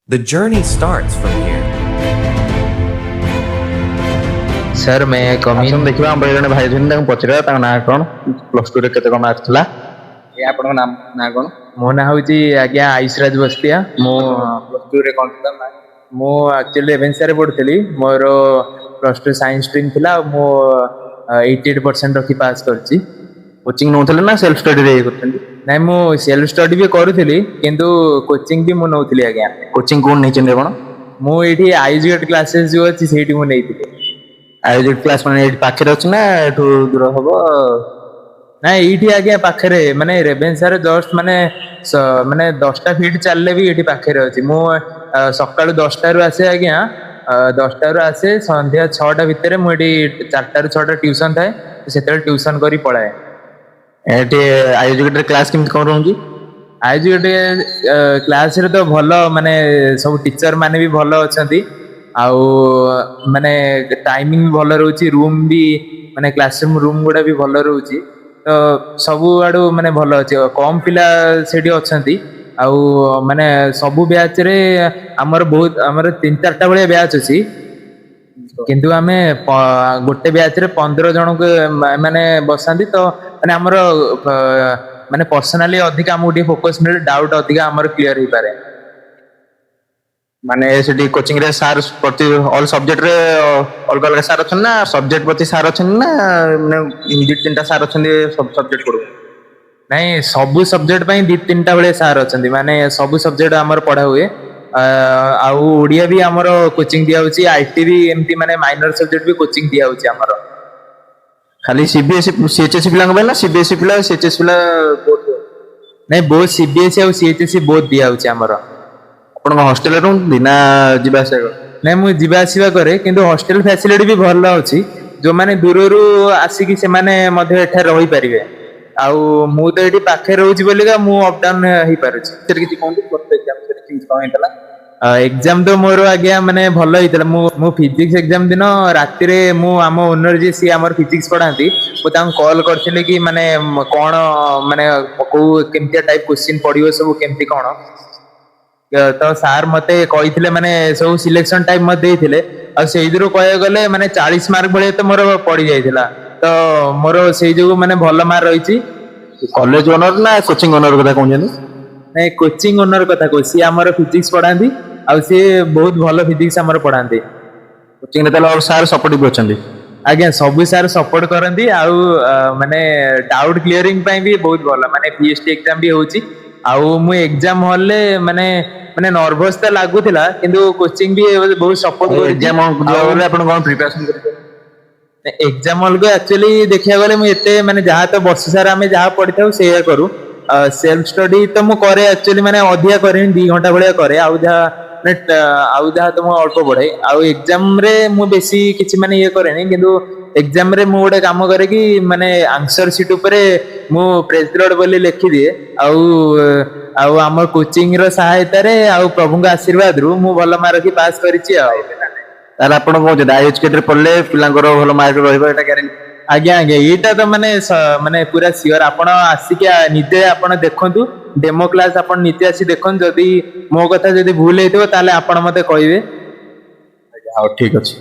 The journey starts from here. Sir मैं कमी देखा हम जन भाई जन पचार ना कौन प्लस टू केते कौन मार्क था आपन नाम ना कौन मो ना हूँ आज्ञा आयुषराज बस्तिया मो प्लस टू रे कौन था मो एक्चुअली रेभेन्सा रे पढ़ुଥିଲି मोर प्लस टू साइंस स्ट्रीम थिला मो 88% रखी पास करची कोचिंग नौथले ना सेल्फ स्टडी रे करथि नाइ मो सेल्फ स्टडी भी करूଥିଲି किंतु कोचिंग भी मु नौଥିଲି आज्ञा कोचिंग कोन नै चंदे कोन मु एठी आईजीएट क्लासेस जो अछि सेठी मु नैथिली आईजीएट क्लास माने एठी पाखरे अछि ना एठू दूर हबो ना एठी आज्ञा पाखरे माने रेभेन्सा रे जस्ट माने 10टा फीट चलले भी एठी पाखरे अछि मु सकाळु 10टा रु आसे आज्ञा 10टा रु आसे संध्या 6टा भितरे मु एठी 4टा रु 6टा ट्यूशन थाए सेतेल ट्यूशन करी पळाए एठी आईजीएट रे क्लास किम कोन रहउजी आईजीएट क्लास रे तो भलो माने सब टीचर माने भी भलो अछंती आउ माने टाइमिंग भी भलो रहउची रूम भी माने क्लासरूम रूम गुडा भी भलो रहउची तो सबु आडू माने भलो अछि कम पिला सेठी अछंती आउ माने सबु बैच रे हमर बहुत हमर 3-4टा बळे बैच अछि किंतु आमे गोटे बैच रे 15 जन को माने बसंती तो माने हमर माने पर्सनली अधिक हम उडी फोकस मिले डाउट अधिक हमर क्लियर ही पारे माने सेठी कोचिंग रे सार प्रति ऑल सब्जेक्ट रे अलग अलग सार अछन ना सब्जेक्ट प्रति सार अछन ना माने 2-3टा सार अछन सब सब्जेक्ट पढो नहीं सबु सब्जेक्ट पई 2-3टा बळे सार अछंती माने सबु सब्जेक्ट हमर पढा हुए आउ ओडिया भी हमर कोचिंग दिया होची आईटी भी एमती माने माइनर सब्जेक्ट भी कोचिंग दिया होची हमर खाली सीबीएसई सीएचएसई पिला ना सीबीएसई पिला सीएचएसई पिला बोथ नहीं बोथ सीबीएसई और सीएचएसई बोथ दिया होची हमर अपन हॉस्टल रे रहउती ना जिबा आसा नहीं मु जिबा आसीबा करे किंतु हॉस्टल फैसिलिटी भी भलो अछि जो माने दूररू आसी कि से माने मध्ये एठा रही परिबे आउ मु तो एठी पाखे रहउची बोलिका मु अप डाउन ही पारुची सेठ किछि कोन करते एग्जाम सेठ किछि कोन हेतला एग्जाम तो मोर आज्ञा माने भलो हितला मु फिजिक्स एग्जाम दिन राति रे मु आम ओनर जे सी हमर फिजिक्स पढांती मु तां कॉल करथिले कि माने कोन माने को केमतिया टाइप क्वेश्चन पडियो सब केमति कोन तो सार मते कहिथिले माने सब सिलेक्शन टाइप मते देथिले आ सेइदरो कहय गले माने 40 मार्क भले तो मोर पड़ी जायथिला तो मोर सेइ जो माने भलो मार्क रहिची कॉलेज ओनर ना कोचिंग ओनर कथा कोन जानी नहीं कोचिंग ओनर कथा को सी हमर फिजिक्स पढांती आ सी बहुत भलो फिजिक्स हमर पढांती कोचिंग रे तले और सार सपोर्टिव अछंती आज्ञा सब सार सपोर्ट करंती आउ माने डाउट क्लियरिंग पई भी बहुत भलो माने पीएचडी एग्जाम भी होची आउ मु एग्जाम हॉल ले माने माने नर्वस त लागुथिला किंतु कोचिंग भी बहुत सपोर्ट कर एग्जाम दिया बोले अपन कोन प्रिपरेशन करते एग्जाम हॉल को एक्चुअली देखिया गले मु एते माने जहा तो वर्ष सारा हमें जहा पढिथाउ सेया करू सेल्फ स्टडी तो मु करे एक्चुअली माने अधिया करे 2 घंटा भलिया करे आउ जहा तो मु अल्प पढे आउ एग्जाम रे मु बेसी किछि माने ये करे नै किंतु एग्जाम रे मु गोटे काम करे कि माने आंसर शीट ऊपर मु प्रेज द लॉर्ड बोली लिखि दिए आउ हमर कोचिंग रो सहायता रे आउ प्रभु का आशीर्वाद रु मु भलो मार्क की पास करिछि आउ तार आपण को जदा आईएचके रे पढले पिलांगर भलो मार्क रहइबो एटा गारंटी आज्ञा आज्ञा एटा तो माने माने पूरा सियोर आपण आसी के निजे आपण देखंतु डेमो क्लास आपण निजे आसी देखन जदी मो कथा जदी भूल हेतिबो ताले आपण मते कहिबे हां ठीक अछि